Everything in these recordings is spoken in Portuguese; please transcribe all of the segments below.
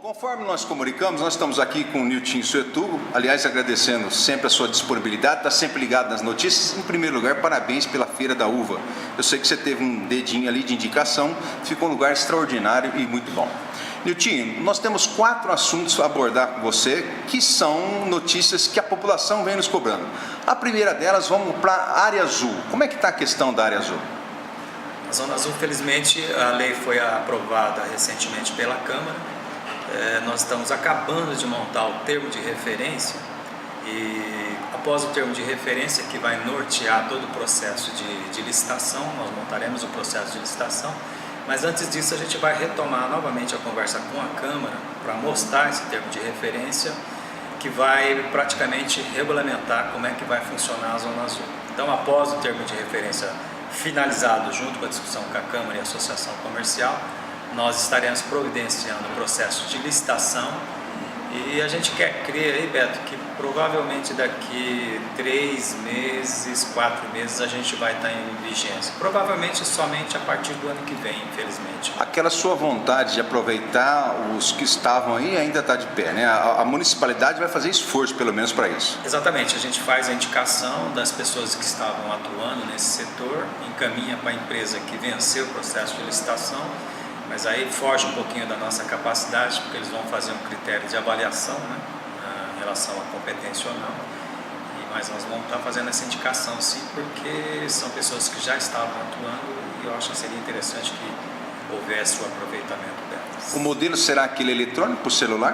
Conforme nós comunicamos, nós estamos aqui com o Nilton Suetugo, aliás, agradecendo sempre a sua disponibilidade, está sempre ligado nas notícias. Em primeiro lugar, parabéns pela Feira da Uva. Eu sei que você teve um dedinho ali de indicação, ficou um lugar extraordinário e muito bom. Nilton, nós temos 4 assuntos a abordar com você, que são notícias que a população vem nos cobrando. A primeira delas, vamos para a área azul. Como é que está a questão da área azul? A Zona Azul, felizmente, a lei foi aprovada recentemente pela Câmara. Nós estamos acabando de montar o termo de referência e após o termo de referência, que vai nortear todo o processo de licitação, nós montaremos o processo de licitação, mas antes disso a gente vai retomar novamente a conversa com a Câmara para mostrar esse termo de referência que vai praticamente regulamentar como é que vai funcionar a Zona Azul. Então, após o termo de referência finalizado junto com a discussão com a Câmara e a Associação Comercial, nós estaremos providenciando o processo de licitação e a gente quer crer aí, Beto, que provavelmente daqui 3 meses, 4 meses a gente vai estar em vigência. Provavelmente somente a partir do ano que vem, infelizmente. Aquela sua vontade de aproveitar os que estavam aí ainda está de pé, né? A municipalidade vai fazer esforço pelo menos para isso. Exatamente, a gente faz a indicação das pessoas que estavam atuando nesse setor, encaminha para a empresa que venceu o processo de licitação. Mas aí foge um pouquinho da nossa capacidade, porque eles vão fazer um critério de avaliação, né, em relação à competência ou não. Mas nós vamos estar fazendo essa indicação sim, porque são pessoas que já estavam atuando e eu acho que seria interessante que houvesse o aproveitamento delas. O modelo será aquele eletrônico por celular?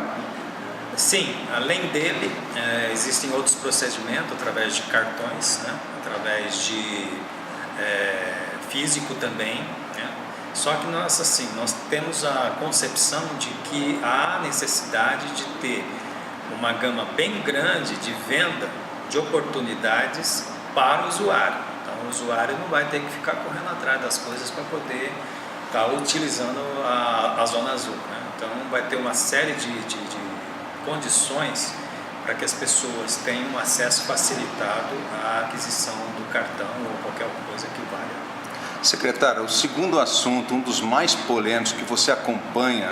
Sim, além dele, existem outros procedimentos através de cartões, né, através de físico também, né. Só que nós temos a concepção de que há necessidade de ter uma gama bem grande de venda de oportunidades para o usuário. Então o usuário não vai ter que ficar correndo atrás das coisas para poder estar utilizando a Zona Azul, né? Então vai ter uma série de condições para que as pessoas tenham um acesso facilitado à aquisição do cartão ou qualquer coisa que valha. Secretário, o segundo assunto, um dos mais polêmicos que você acompanha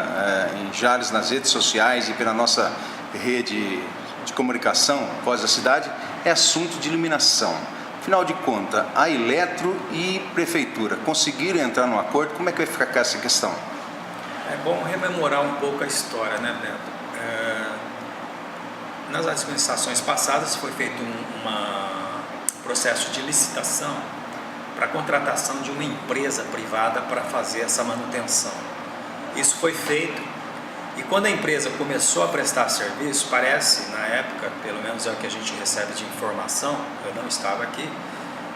em Jales, nas redes sociais e pela nossa rede de comunicação, Voz da Cidade, é assunto de iluminação. Afinal de contas, a Eletro e Prefeitura conseguiram entrar num acordo? Como é que vai ficar essa questão? É bom rememorar um pouco a história, né, Beto? Nas administrações passadas foi feito um processo de licitação para a contratação de uma empresa privada para fazer essa manutenção. Isso foi feito e quando a empresa começou a prestar serviço, parece, na época, pelo menos é o que a gente recebe de informação, eu não estava aqui,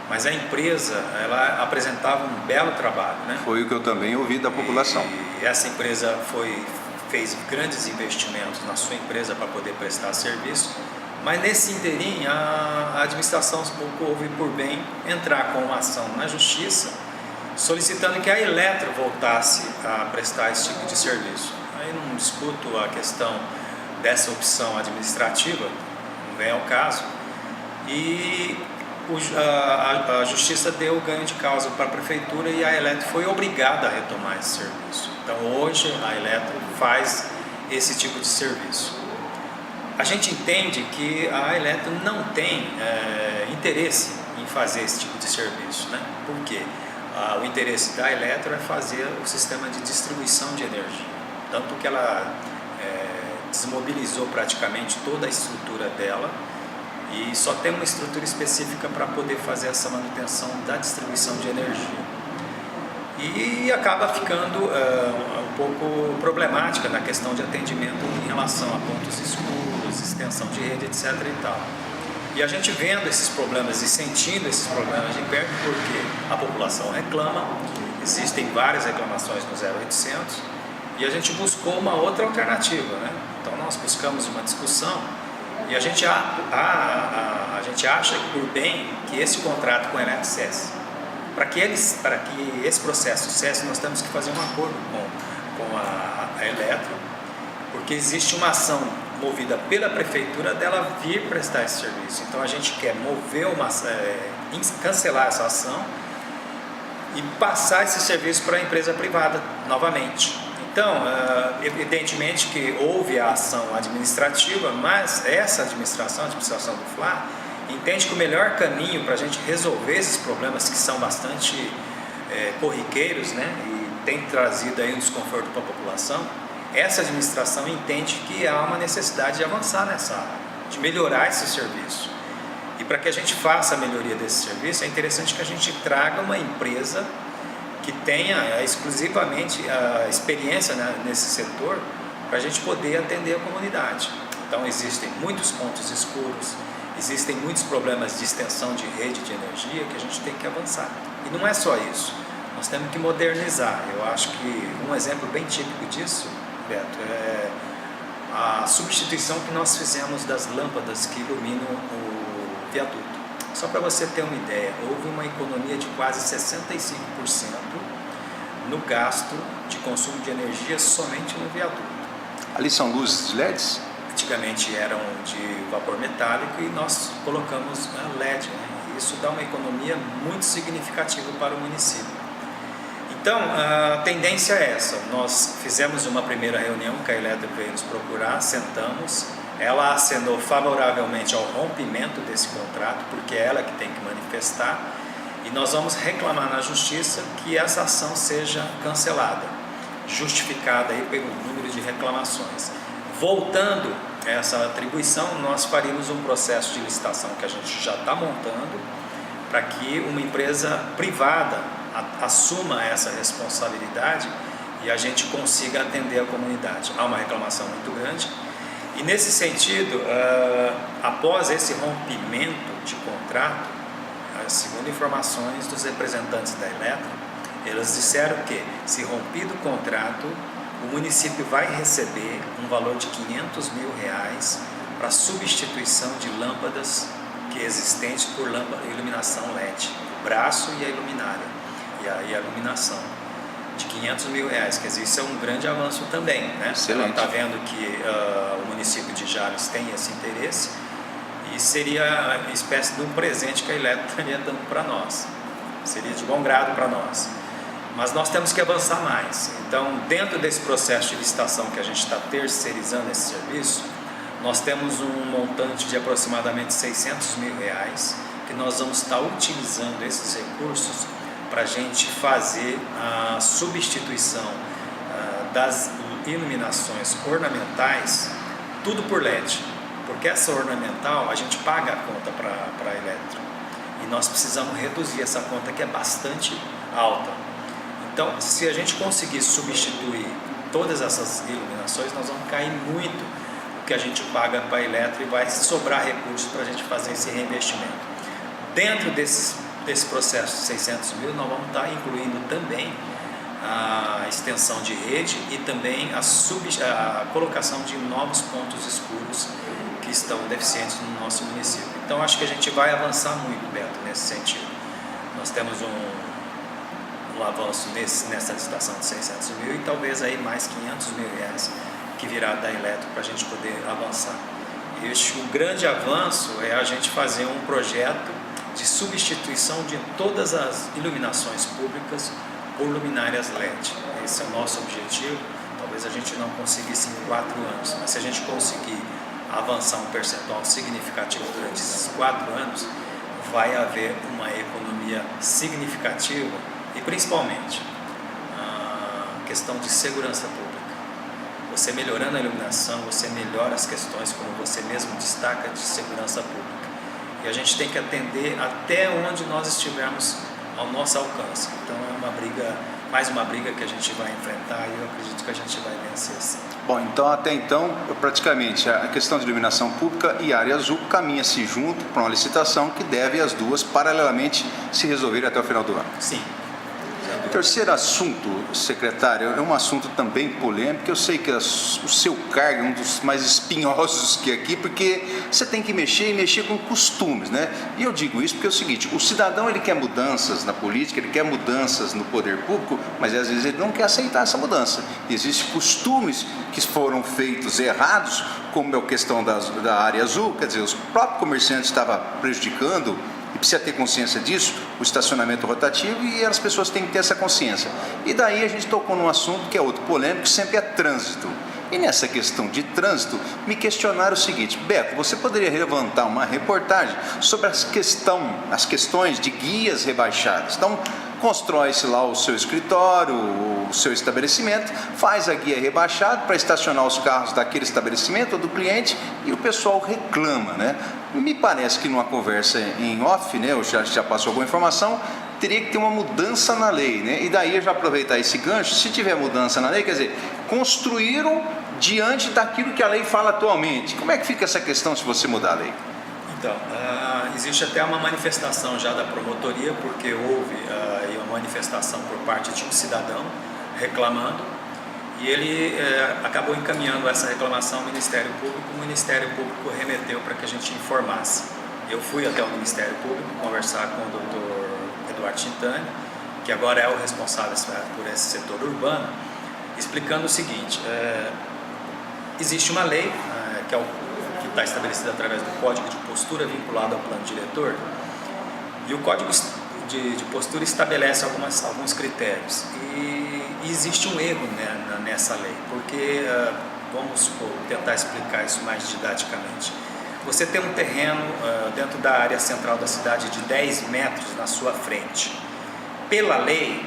mas a empresa, ela apresentava um belo trabalho, né? Foi o que eu também ouvi da população. E essa empresa fez grandes investimentos na sua empresa para poder prestar serviço. Mas nesse inteirinho, a administração houve por bem entrar com uma ação na justiça, solicitando que a Eletro voltasse a prestar esse tipo de serviço. Aí não discuto a questão dessa opção administrativa, não vem ao caso, e a justiça deu ganho de causa para a prefeitura e a Eletro foi obrigada a retomar esse serviço. Então hoje a Eletro faz esse tipo de serviço. A gente entende que a Eletro não tem interesse em fazer esse tipo de serviço, né? Por quê? O interesse da Eletro é fazer o sistema de distribuição de energia. Tanto que ela desmobilizou praticamente toda a estrutura dela e só tem uma estrutura específica para poder fazer essa manutenção da distribuição de energia. E acaba ficando um pouco problemática na questão de atendimento em relação a pontos escuros, extensão de rede, etc. e tal. E a gente vendo esses problemas e sentindo esses problemas de perto, porque a população reclama, existem várias reclamações no 0800 e a gente buscou uma outra alternativa, né? Então nós buscamos uma discussão e a gente acha por bem que esse contrato com a Eletro cesse. Para que esse processo cesse, nós temos que fazer um acordo com a Eletro, porque existe uma ação movida pela prefeitura dela vir prestar esse serviço. Então a gente quer cancelar essa ação e passar esse serviço para a empresa privada novamente. Então, evidentemente que houve a ação administrativa, mas essa administração, a administração do FLA, entende que o melhor caminho para a gente resolver esses problemas que são bastante corriqueiros, né, e tem trazido aí um desconforto para a população, essa administração entende que há uma necessidade de avançar nessa área, de melhorar esse serviço. E para que a gente faça a melhoria desse serviço, é interessante que a gente traga uma empresa que tenha exclusivamente a experiência, né, nesse setor, para a gente poder atender a comunidade. Então existem muitos pontos escuros, existem muitos problemas de extensão de rede de energia que a gente tem que avançar. E não é só isso, nós temos que modernizar. Eu acho que um exemplo bem típico disso, Beto, é a substituição que nós fizemos das lâmpadas que iluminam o viaduto. Só para você ter uma ideia, houve uma economia de quase 65% no gasto de consumo de energia somente no viaduto. Ali são luzes de LEDs? Antigamente eram de vapor metálico e nós colocamos LED, né? Isso dá uma economia muito significativa para o município. Então, a tendência é essa. Nós fizemos uma primeira reunião, que a Eletro veio nos procurar, sentamos, ela acenou favoravelmente ao rompimento desse contrato, porque é ela que tem que manifestar, e nós vamos reclamar na justiça que essa ação seja cancelada, justificada aí pelo número de reclamações. Voltando a essa atribuição, nós faríamos um processo de licitação que a gente já está montando, para que uma empresa privada assuma essa responsabilidade e a gente consiga atender a comunidade. Há uma reclamação muito grande e, nesse sentido, após esse rompimento de contrato, segundo informações dos representantes da Eletro, eles disseram que, se rompido o contrato, o município vai receber um valor de R$500 mil para substituição de lâmpadas que existentes por lâmpada iluminação LED, o braço e a luminária. E a iluminação de R$500 mil, quer dizer, isso é um grande avanço também, né? Ela está vendo que o município de Jales tem esse interesse e seria uma espécie de um presente que a Eletro estaria dando para nós, seria de bom grado para nós, mas nós temos que avançar mais. Então, dentro desse processo de licitação que a gente está terceirizando esse serviço, nós temos um montante de aproximadamente R$600 mil que nós vamos estar utilizando esses recursos para a gente fazer a substituição das iluminações ornamentais, tudo por LED, porque essa ornamental a gente paga a conta para a Eletro e nós precisamos reduzir essa conta, que é bastante alta. Então, se a gente conseguir substituir todas essas iluminações, nós vamos cair muito o que a gente paga para a Eletro e vai sobrar recursos para a gente fazer esse reinvestimento. Dentro desse processo de 600 mil, nós vamos estar incluindo também a extensão de rede e também a colocação de novos pontos escuros que estão deficientes no nosso município. Então, acho que a gente vai avançar muito, Beto, nesse sentido. Nós temos um avanço nessa licitação de 600 mil e talvez aí mais R$500 mil que virá da Eletro para a gente poder avançar. E o grande avanço é a gente fazer um projeto de substituição de todas as iluminações públicas por luminárias LED. Esse é o nosso objetivo. Talvez a gente não conseguisse em 4 anos, mas se a gente conseguir avançar um percentual significativo durante esses 4 anos, vai haver uma economia significativa e, principalmente, a questão de segurança pública. Você melhorando a iluminação, você melhora as questões, como você mesmo destaca, de segurança pública. E a gente tem que atender até onde nós estivermos ao nosso alcance. Então é uma briga, mais uma briga que a gente vai enfrentar e eu acredito que a gente vai vencer sim. Bom, então até então, praticamente, a questão de iluminação pública e área azul caminha-se junto para uma licitação que deve as duas paralelamente se resolverem até o final do ano. Sim. Terceiro assunto, secretário, é um assunto também polêmico. Eu sei que o seu cargo é um dos mais espinhosos que aqui, porque você tem que mexer e mexer com costumes, né? E eu digo isso porque é o seguinte: o cidadão, ele quer mudanças na política, ele quer mudanças no poder público, mas às vezes ele não quer aceitar essa mudança. Existem costumes que foram feitos errados, como é a questão da área azul, quer dizer, os próprios comerciantes estavam prejudicando, e precisa ter consciência disso, o estacionamento rotativo, e as pessoas têm que ter essa consciência. E daí a gente tocou num assunto que é outro polêmico, que sempre é trânsito. E nessa questão de trânsito, me questionaram o seguinte: Beto, você poderia levantar uma reportagem sobre as questões de guias rebaixadas? Então, constrói-se lá o seu escritório, o seu estabelecimento, faz a guia rebaixada para estacionar os carros daquele estabelecimento ou do cliente, e o pessoal reclama, né? Me parece que numa conversa em off, né, eu já passou alguma informação, teria que ter uma mudança na lei, né? E daí eu já aproveitar esse gancho, se tiver mudança na lei, quer dizer, construíram diante daquilo que a lei fala atualmente. Como é que fica essa questão se você mudar a lei? Então, existe até uma manifestação já da promotoria, porque houve uma manifestação por parte de um cidadão reclamando, e ele acabou encaminhando essa reclamação ao Ministério Público. O Ministério Público remeteu para que a gente informasse. Eu fui até o Ministério Público conversar com o doutor Eduardo Tintani, que agora é o responsável por esse setor urbano, explicando o seguinte: existe uma lei que está estabelecida através do Código de Postura vinculado ao Plano Diretor, e o Código de Postura estabelece alguns critérios, e existe um erro, né, nessa lei, porque, vamos tentar explicar isso mais didaticamente. Você tem um terreno dentro da área central da cidade de 10 metros na sua frente. Pela lei,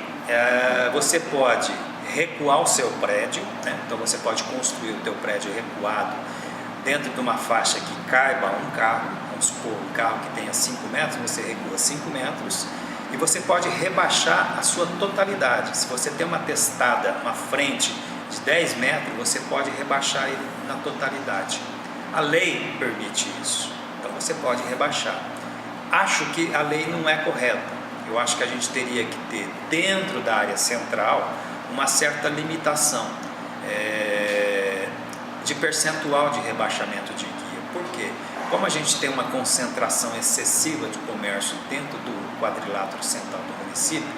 você pode recuar o seu prédio, né? Então você pode construir o teu prédio recuado dentro de uma faixa que caiba um carro. Vamos supor, um carro que tenha 5 metros, você recua 5 metros, e você pode rebaixar a sua totalidade. Se você tem uma testada, uma frente de 10 metros, você pode rebaixar ele na totalidade. A lei permite isso, então você pode rebaixar. Acho que a lei não é correta. Eu acho que a gente teria que ter dentro da área central uma certa limitação de percentual de rebaixamento de guia. Por quê? Como a gente tem uma concentração excessiva de comércio dentro do quadrilátero central do município,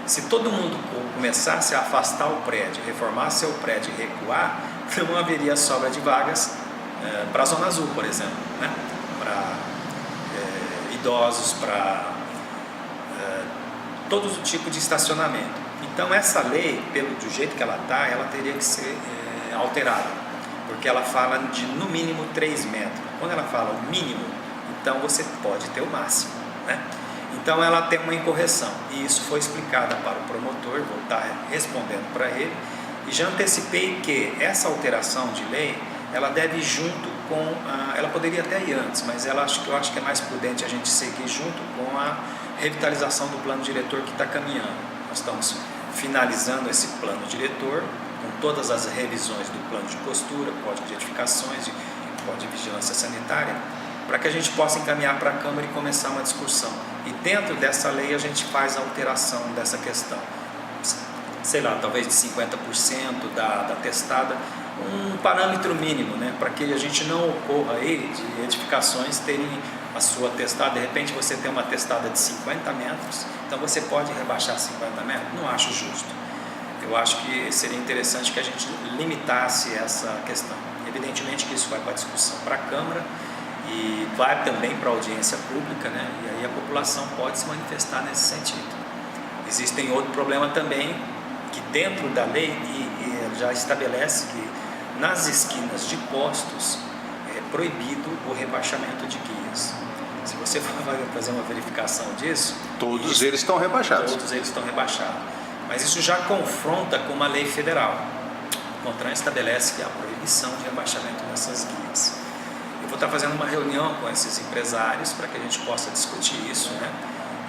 se todo mundo começasse a afastar o prédio, reformar seu prédio e recuar, não haveria sobra de vagas para a Zona Azul, por exemplo, né? Para idosos, para todo tipo de estacionamento. Então essa lei, do jeito que ela está, ela teria que ser alterada, porque ela fala de no mínimo 3 metros. Quando ela fala o mínimo, então você pode ter o máximo, né? Então ela tem uma incorreção, e isso foi explicado para o promotor, vou estar respondendo para ele, e já antecipei que essa alteração de lei, ela deve ir junto com, ela poderia até ir antes, mas eu acho que é mais prudente a gente seguir junto com a revitalização do plano diretor que está caminhando. Nós estamos finalizando esse plano diretor, com todas as revisões do plano de postura, código de edificações, código de vigilância sanitária, para que a gente possa encaminhar para a Câmara e começar uma discussão. E dentro dessa lei a gente faz a alteração dessa questão. Sei lá, talvez de 50% da testada, um parâmetro mínimo, né, para que a gente não ocorra aí de edificações terem a sua testada. De repente você tem uma testada de 50 metros, então você pode rebaixar 50 metros? Não acho justo. Eu acho que seria interessante que a gente limitasse essa questão. Evidentemente que isso vai para a discussão para a Câmara e vai também para a audiência pública, né, e aí a população pode se manifestar nesse sentido. Existem outro problema também, que dentro da lei já estabelece que nas esquinas de postos é proibido o rebaixamento de guias. Se você for fazer uma verificação disso, todos eles estão rebaixados. Todos eles estão rebaixados. Mas isso já confronta com uma lei federal. O CONTRAN estabelece que há proibição de rebaixamento dessas guias. Eu vou estar fazendo uma reunião com esses empresários para que a gente possa discutir isso, né?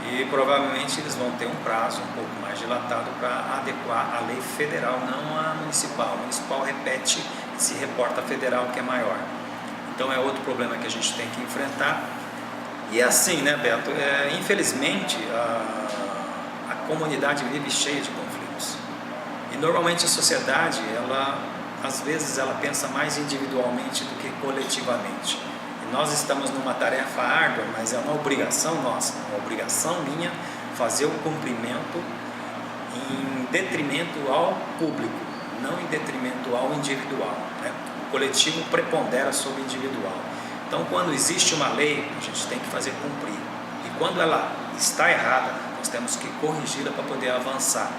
E provavelmente eles vão ter um prazo um pouco mais dilatado para adequar a lei federal, não a municipal. A municipal repete e se reporta a federal, que é maior. Então é outro problema que a gente tem que enfrentar. E é assim, né, Beto? Infelizmente a comunidade vive cheia de conflitos. E normalmente a sociedade, às vezes ela pensa mais individualmente do que coletivamente. Nós estamos numa tarefa árdua, mas é uma obrigação nossa, uma obrigação minha, fazer o cumprimento em detrimento ao público, não em detrimento ao individual, né? O coletivo prepondera sobre o individual. Então, quando existe uma lei, a gente tem que fazer cumprir. E quando ela está errada, nós temos que corrigi-la para poder avançar.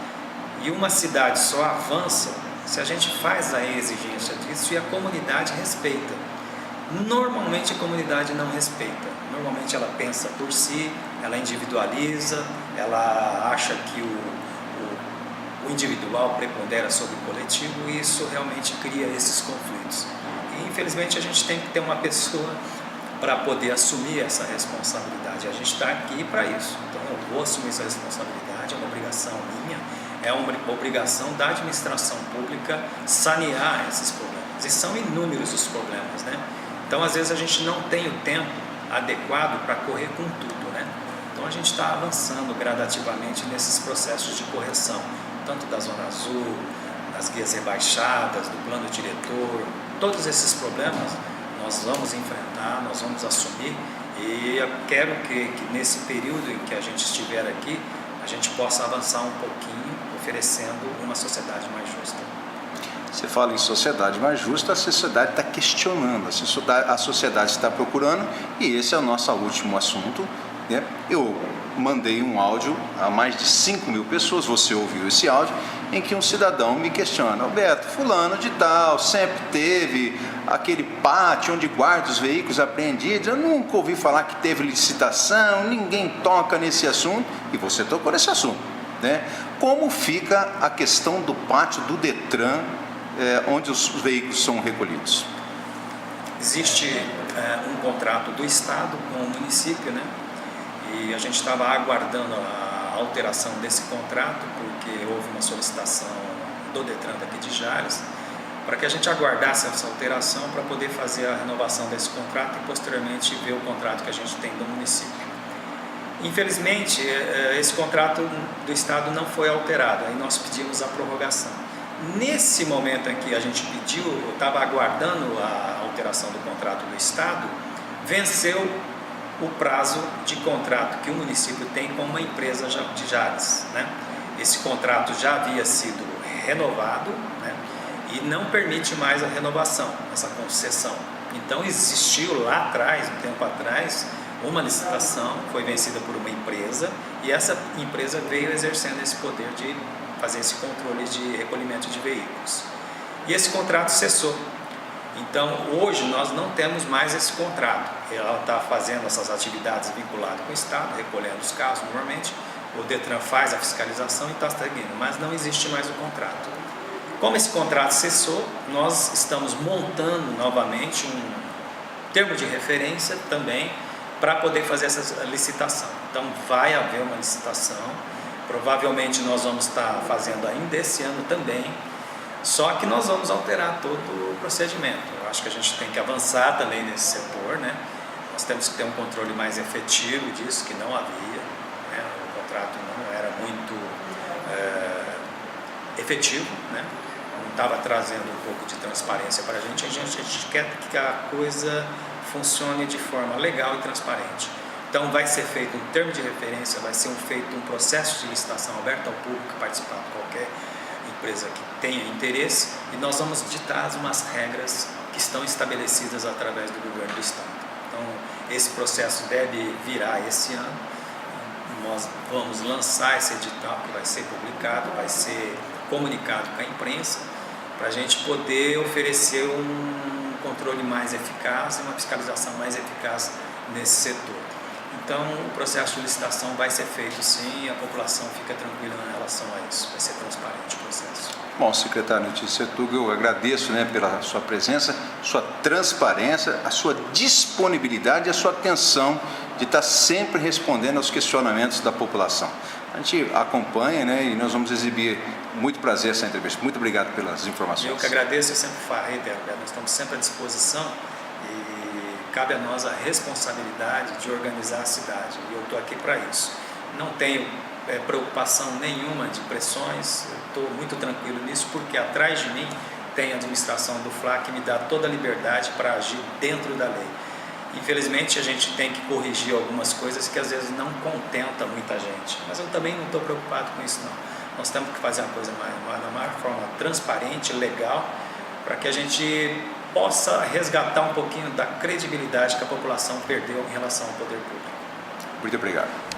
E uma cidade só avança se a gente faz a exigência disso e a comunidade respeita. Normalmente a comunidade não respeita. Normalmente ela pensa por si, ela individualiza, ela acha que o individual prepondera sobre o coletivo e isso realmente cria esses conflitos. E infelizmente a gente tem que ter uma pessoa para poder assumir essa responsabilidade. A gente está aqui para isso. Então eu vou assumir essa responsabilidade, é uma obrigação minha, é uma obrigação da administração pública sanear esses problemas. E são inúmeros os problemas, né? Então às vezes a gente não tem o tempo adequado para correr com tudo, né? Então a gente está avançando gradativamente nesses processos de correção, tanto da Zona Azul, das guias rebaixadas, do plano diretor, todos esses problemas nós vamos enfrentar, nós vamos assumir e eu quero que nesse período em que a gente estiver aqui, a gente possa avançar um pouquinho, oferecendo uma sociedade mais justa. Você fala em sociedade mais justa, a sociedade está questionando, a sociedade está procurando e esse é o nosso último assunto, né? Eu mandei um áudio a mais de 5.000 pessoas, você ouviu esse áudio, em que um cidadão me questiona: Alberto, fulano de tal, sempre teve aquele pátio onde guarda os veículos apreendidos, eu nunca ouvi falar que teve licitação, ninguém toca nesse assunto, e você tocou nesse assunto, né? Como fica a questão do pátio do Detran, onde os veículos são recolhidos? Existe um contrato do Estado com o município, né? E a gente estava aguardando a alteração desse contrato, porque houve uma solicitação do Detran daqui de Jales, para que a gente aguardasse essa alteração para poder fazer a renovação desse contrato e posteriormente ver o contrato que a gente tem do município. Infelizmente, esse contrato do Estado não foi alterado, aí nós pedimos a prorrogação. Nesse momento em que a gente pediu, eu estava aguardando a alteração do contrato do Estado, venceu o prazo de contrato que o município tem com uma empresa de Jales, né? Esse contrato já havia sido renovado, né? E não permite mais a renovação, essa concessão. Então existiu lá atrás, um tempo atrás, uma licitação, foi vencida por uma empresa e essa empresa veio exercendo esse poder de fazer esse controle de recolhimento de veículos. E esse contrato cessou. Então, hoje nós não temos mais esse contrato. Ela está fazendo essas atividades vinculadas com o Estado, recolhendo os carros normalmente. O Detran faz a fiscalização e está seguindo, mas não existe mais o contrato. Como esse contrato cessou, nós estamos montando novamente um termo de referência também para poder fazer essa licitação. Então, vai haver uma licitação. Provavelmente nós vamos estar fazendo ainda esse ano também. Só que nós vamos alterar todo o procedimento. Eu acho que a gente tem que avançar também nesse setor, né? Nós temos que ter um controle mais efetivo disso, que não havia, né? O contrato não era muito efetivo, né? Não estava trazendo um pouco de transparência para a gente quer que a coisa funcione de forma legal e transparente. Então vai ser feito um termo de referência, vai ser feito um processo de licitação aberto ao público, participar de qualquer empresa que tenha interesse, e nós vamos ditar umas regras que estão estabelecidas através do governo do Estado. Então, esse processo deve virar esse ano, nós vamos lançar esse edital que vai ser publicado, vai ser comunicado com a imprensa, para a gente poder oferecer um controle mais eficaz e uma fiscalização mais eficaz nesse setor. Então, o processo de licitação vai ser feito sim, e a população fica tranquila em relação a isso, vai ser transparente o processo. Bom, secretário Niltinho Setúbal, eu agradeço, né, pela sua presença, sua transparência, a sua disponibilidade e a sua atenção de estar sempre respondendo aos questionamentos da população. A gente acompanha, né, e nós vamos exibir muito prazer essa entrevista. Muito obrigado pelas informações. Eu que agradeço, eu sempre falei, nós estamos sempre à disposição. Cabe a nós a responsabilidade de organizar a cidade, e eu estou aqui para isso. Não tenho preocupação nenhuma de pressões, eu estou muito tranquilo nisso, porque atrás de mim tem a administração do FLA que me dá toda a liberdade para agir dentro da lei. Infelizmente a gente tem que corrigir algumas coisas que às vezes não contenta muita gente, mas eu também não estou preocupado com isso não. Nós temos que fazer uma coisa da maior forma transparente, legal, para que a gente possa resgatar um pouquinho da credibilidade que a população perdeu em relação ao poder público. Muito obrigado.